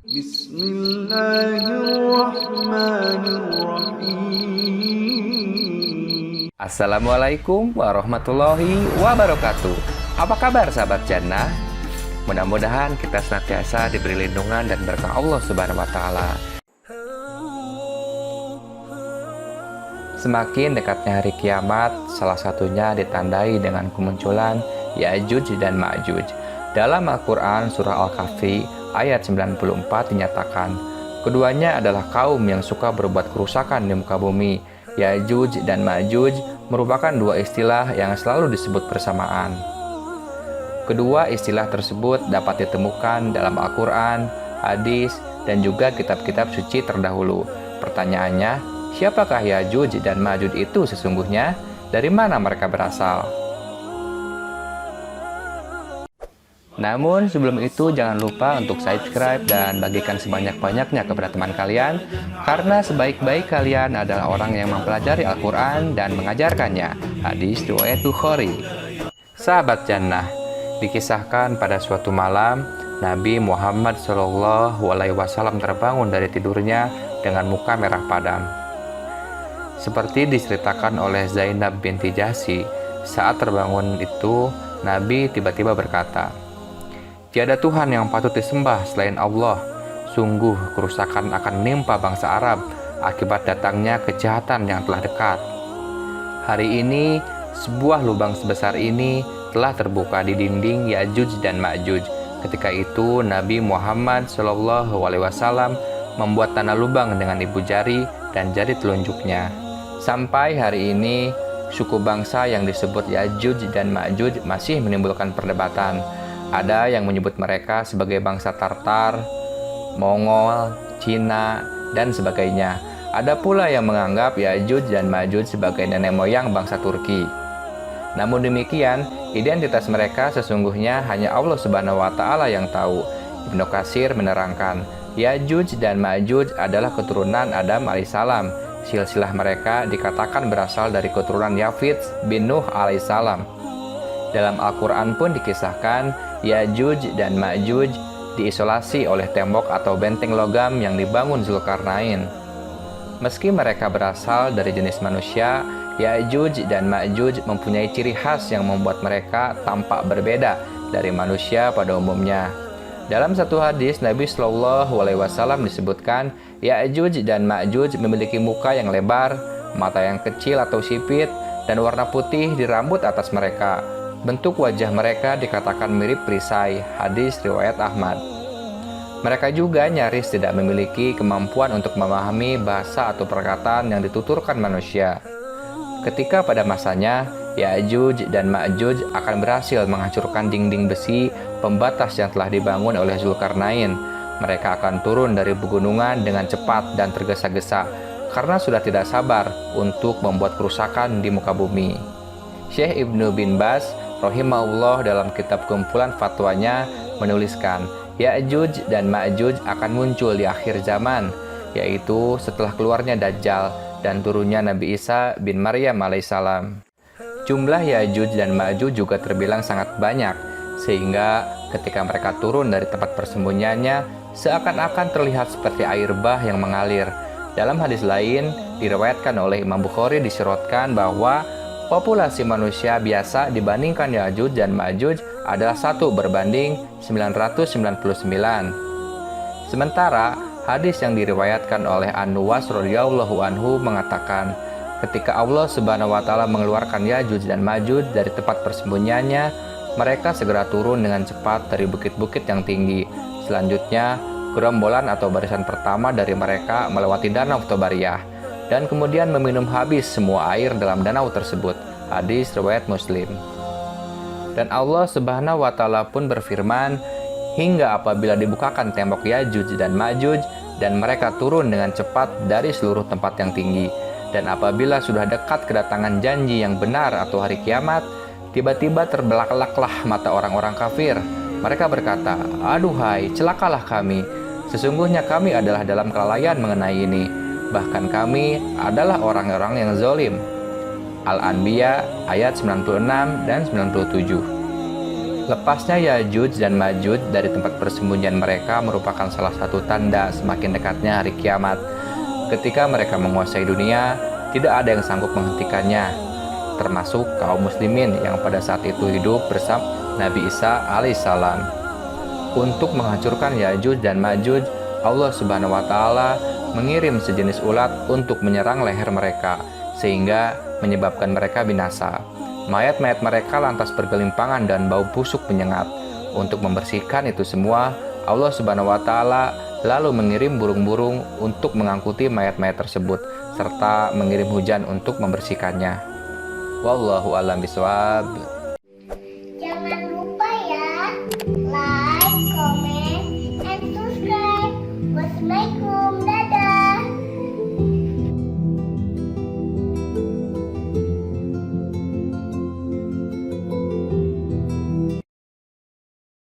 Bismillahirrahmanirrahim. Assalamualaikum warahmatullahi wabarakatuh. Apa kabar sahabat Jannah? Mudah-mudahan kita senantiasa diberi lindungan dan berkah Allah Subhanahu wa taala. Semakin dekatnya hari kiamat, salah satunya ditandai dengan kemunculan Ya'juj dan Ma'juj. Dalam Al-Quran surah Al-Kahfi ayat 94 dinyatakan, keduanya adalah kaum yang suka berbuat kerusakan di muka bumi. Ya'juj dan Ma'juj merupakan dua istilah yang selalu disebut bersamaan. Kedua istilah tersebut dapat ditemukan dalam Al-Quran, hadis, dan juga kitab-kitab suci terdahulu. Pertanyaannya, siapakah Ya'juj dan Ma'juj itu sesungguhnya? Dari mana mereka berasal? Namun sebelum itu jangan lupa untuk subscribe dan bagikan sebanyak-banyaknya kepada teman kalian, karena sebaik-baik kalian adalah orang yang mempelajari Al-Quran dan mengajarkannya. Hadis riwayat Bukhari. Sahabat Jannah, dikisahkan pada suatu malam Nabi Muhammad SAW terbangun dari tidurnya dengan muka merah padam. Seperti diceritakan oleh Zainab binti Jahsy, saat terbangun itu Nabi tiba-tiba berkata, "Tiada Tuhan yang patut disembah selain Allah. Sungguh kerusakan akan menimpa bangsa Arab akibat datangnya kejahatan yang telah dekat. Hari ini, sebuah lubang sebesar ini telah terbuka di dinding Ya'juj dan Ma'juj." Ketika itu, Nabi Muhammad SAW membuat tanda lubang dengan ibu jari dan jari telunjuknya. Sampai hari ini, suku bangsa yang disebut Ya'juj dan Ma'juj masih menimbulkan perdebatan. Ada yang menyebut mereka sebagai bangsa Tartar, Mongol, Cina, dan sebagainya. Ada pula yang menganggap Ya'juj dan Ma'juj sebagai nenek moyang bangsa Turki. Namun demikian, identitas mereka sesungguhnya hanya Allah Subhanahu wa taala yang tahu. Ibnu Katsir menerangkan, Ya'juj dan Ma'juj adalah keturunan Adam alaihissalam. Silsilah mereka dikatakan berasal dari keturunan Yafid bin Nuh alaihissalam. Dalam Al-Quran pun dikisahkan, Ya'juj dan Ma'juj diisolasi oleh tembok atau benteng logam yang dibangun Zulkarnain. Meski mereka berasal dari jenis manusia, Ya'juj dan Ma'juj mempunyai ciri khas yang membuat mereka tampak berbeda dari manusia pada umumnya. Dalam satu hadis, Nabi SAW disebutkan, Ya'juj dan Ma'juj memiliki muka yang lebar, mata yang kecil atau sipit, dan warna putih di rambut atas mereka. Bentuk wajah mereka dikatakan mirip perisai. Hadis riwayat Ahmad. Mereka juga nyaris tidak memiliki kemampuan untuk memahami bahasa atau perkataan yang dituturkan manusia. Ketika pada masanya, Ya'juj dan Ma'juj akan berhasil menghancurkan dinding besi pembatas yang telah dibangun oleh Zulkarnain. Mereka akan turun dari pegunungan dengan cepat dan tergesa-gesa karena sudah tidak sabar untuk membuat kerusakan di muka bumi. Syekh Ibnu bin Baz rahimahullah dalam kitab kumpulan fatwanya menuliskan, Ya'juj dan Ma'juj akan muncul di akhir zaman, yaitu setelah keluarnya Dajjal dan turunnya Nabi Isa bin Maryam alaihissalam. Jumlah Ya'juj dan Ma'juj juga terbilang sangat banyak, sehingga ketika mereka turun dari tempat persembunyiannya, seakan-akan terlihat seperti air bah yang mengalir. Dalam hadis lain, diriwayatkan oleh Imam Bukhari disyaratkan bahwa populasi manusia biasa dibandingkan Ya'juj dan Ma'juj adalah 1 berbanding 999. Sementara, hadis yang diriwayatkan oleh An-Nuwas radhiyallahu anhu mengatakan, ketika Allah Subhanahu wa taala mengeluarkan Ya'juj dan Ma'juj dari tempat persembunyiannya, mereka segera turun dengan cepat dari bukit-bukit yang tinggi. Selanjutnya, gerombolan atau barisan pertama dari mereka melewati danau Tobariyah dan kemudian meminum habis semua air dalam danau tersebut. Hadis riwayat Muslim. Dan Allah Subhanahu wa taala pun berfirman, hingga apabila dibukakan tembok Ya'juj dan Ma'juj dan mereka turun dengan cepat dari seluruh tempat yang tinggi. Dan apabila sudah dekat kedatangan janji yang benar atau hari kiamat, tiba-tiba terbelalaklah mata orang-orang kafir. Mereka berkata, aduhai, celakalah kami. Sesungguhnya kami adalah dalam kelalaian mengenai ini. Bahkan kami adalah orang-orang yang zalim. Al-Anbiya ayat 96 dan 97. Lepasnya Yajuj dan Majuj dari tempat persembunyian mereka merupakan salah satu tanda semakin dekatnya hari kiamat. Ketika mereka menguasai dunia, tidak ada yang sanggup menghentikannya, termasuk kaum muslimin yang pada saat itu hidup bersama Nabi Isa alaihissalam. Untuk menghancurkan Yajuj dan Majuj, Allah Subhanahu wa Ta'ala mengirim sejenis ulat untuk menyerang leher mereka, sehingga menyebabkan mereka binasa. Mayat-mayat mereka lantas bergelimpangan dan bau busuk menyengat. Untuk membersihkan itu semua, Allah Subhanahu wa Ta'ala lalu mengirim burung-burung untuk mengangkuti mayat-mayat tersebut, serta mengirim hujan untuk membersihkannya. Wallahu a'lam bishawab.